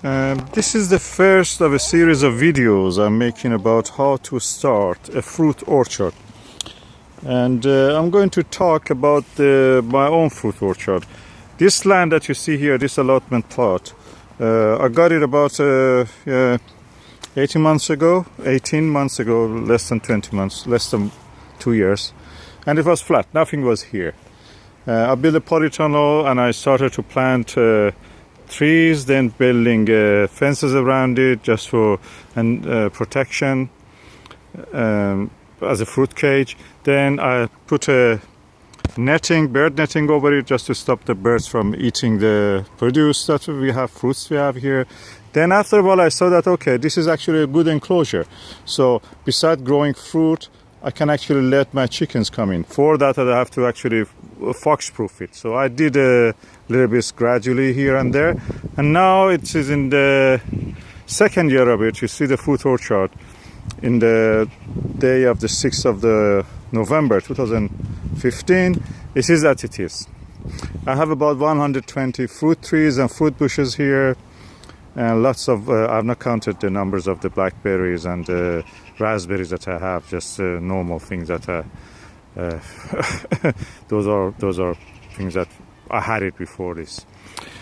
This is the first of a series of videos I'm making about how to start a fruit orchard. And I'm going to talk about my own fruit orchard. This land that you see here, this allotment plot, I got it about 18 months ago, less than 20 months, less than 2 years. And it was flat, nothing was here. I built a polytunnel and I started to plant trees, then building fences around it just for protection as a fruit cage. Then I put a bird netting over it just to stop the birds from eating the produce that fruits we have here. Then after a while I saw that, okay, this is actually a good enclosure. So besides growing fruit, I can actually let my chickens come in. For that, I have to actually fox-proof it. So I did a little bit gradually here and there. And now it is in the second year of it. You see the fruit orchard in the day of the 6th of the November 2015. It is as it is. I have about 120 fruit trees and fruit bushes here. And lots of, I've not counted the numbers of the blackberries and raspberries that I have, just normal things that those are things that I had it before this.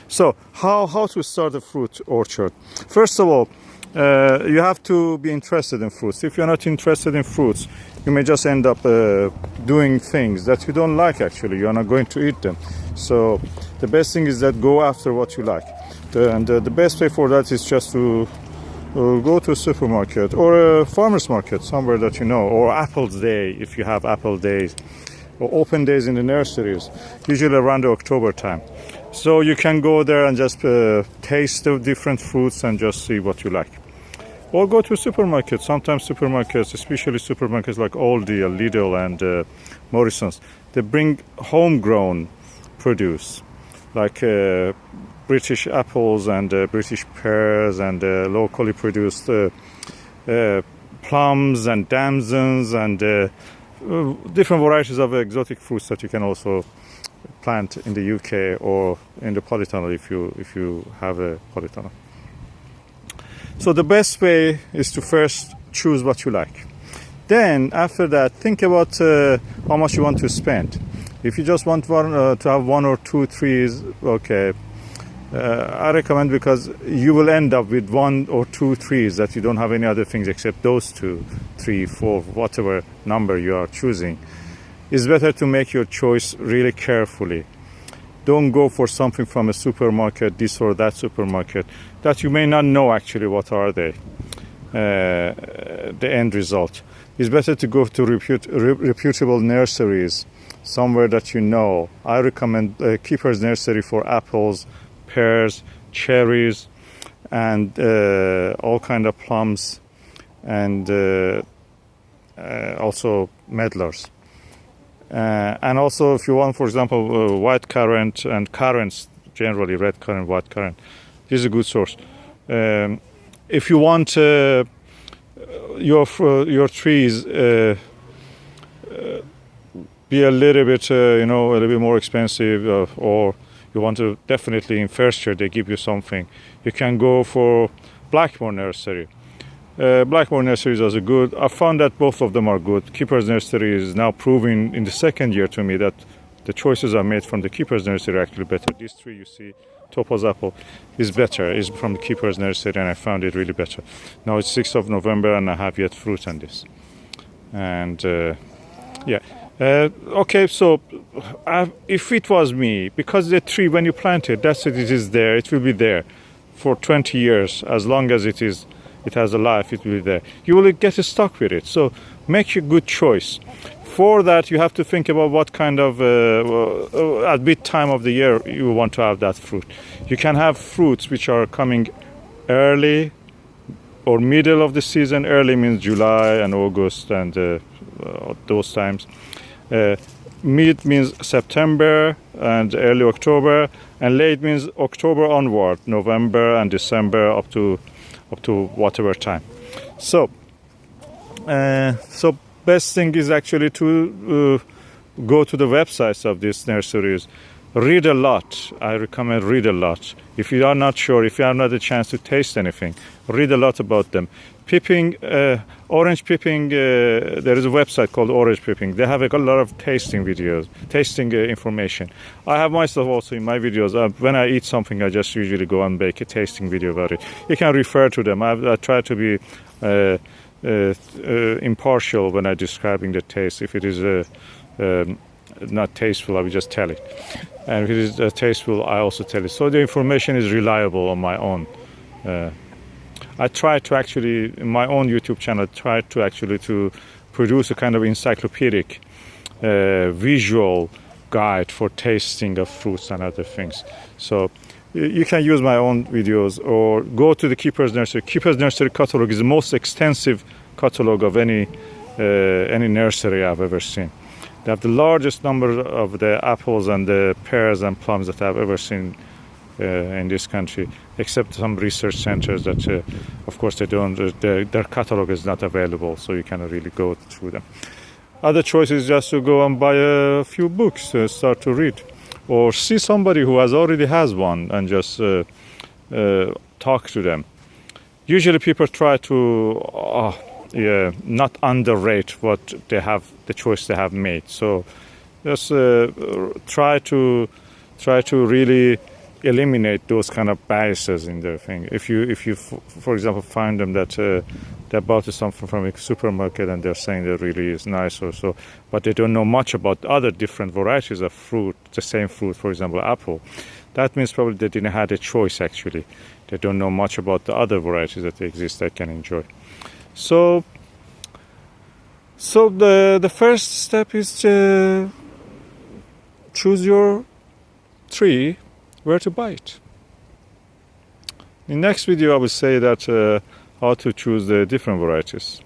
So how to start a fruit orchard? First of all, you have to be interested in fruits. If you're not interested in fruits, you may just end up doing things that you don't like. Actually, you're not going to eat them. So the best thing is that go after what you like. And the best way for that is just to go to a supermarket or a farmer's market somewhere that you know, or Apple's Day if you have apple days, or open days in the nurseries, usually around the October time. So you can go there and just taste the different fruits and just see what you like. Or go to a supermarket. Sometimes supermarkets, especially supermarkets like Aldi, Lidl and Morrison's, they bring homegrown produce like British apples and British pears and locally produced plums and damsons and different varieties of exotic fruits that you can also plant in the UK or in the polytunnel if you have a polytunnel. So the best way is to first choose what you like. Then after that, think about how much you want to spend. If you just want to have 1 or 2 trees, okay, I recommend, because you will end up with 1 or 2 trees that you don't have any other things except those 2, 3, 4, whatever number you are choosing. It's better to make your choice really carefully. Don't go for something from a supermarket, this or that supermarket, that you may not know actually what are they, the end result. It's better to go to reputable nurseries, somewhere that you know. I recommend Keeper's Nursery for apples, pears, cherries, and all kind of plums, and also medlars. And also, if you want, for example, white currant and currants, generally red currant, white currant, this is a good source. If you want your trees be a little bit, a little bit more expensive, or you want to definitely in first year they give you something, you can go for Blackmore Nursery. Blackmore Nursery is also good. I found that both of them are good. Keeper's Nursery is now proving in the second year to me that the choices I made from the Keeper's Nursery are actually better. This tree you see, Topaz apple, is better. Is from the Keeper's Nursery, and I found it really better. Now it's 6th of November and I have yet fruit on this. And yeah. Okay, so if it was me, because the tree, when you plant it, that's it is there. It will be there for 20 years. As long as it has a life, it will be there. You will get stuck with it. So make a good choice. For that, you have to think about what kind of at which time of the year you want to have that fruit. You can have fruits which are coming early or middle of the season. Early means July and August and those times. Mid means September and early October, and late means October onward, November and December up to whatever time. So best thing is actually to go to the websites of these nurseries read a lot. I recommend read a lot. If you are not sure, if you have not a chance to taste anything, read a lot about them. Pipping, orange pipping, there is a website called Orange Pipping. They have a lot of tasting videos, tasting information. I have myself also in my videos. When I eat something, I just usually go and make a tasting video about it. You can refer to them. I try to be impartial when I'm describing the taste. If it is not tasteful, I will just tell it. And if it is tasteful, I also tell it. So the information is reliable on my own. I try to actually, in my own YouTube channel, try to actually to produce a kind of encyclopedic visual guide for tasting of fruits and other things. So you can use my own videos or go to the Keeper's Nursery. Keeper's Nursery catalog is the most extensive catalog of any nursery I've ever seen. They have the largest number of the apples and the pears and plums that I've ever seen in this country, except some research centers that, of course, they don't. Their catalog is not available, so you cannot really go through them. Other choice is just to go and buy a few books, start to read, or see somebody who already has one and just talk to them. Usually, people try to not underrate what they have, the choice they have made. So, just try to really eliminate those kind of biases in their thing. If you for example find them that they bought something from a supermarket and they're saying that really is nice or so, but they don't know much about other different varieties of fruit, the same fruit, for example apple, that means probably they didn't have a choice actually. They don't know much about the other varieties that exist that can enjoy. So the first step is to choose your tree, where to buy it. In the next video I will say that how to choose the different varieties.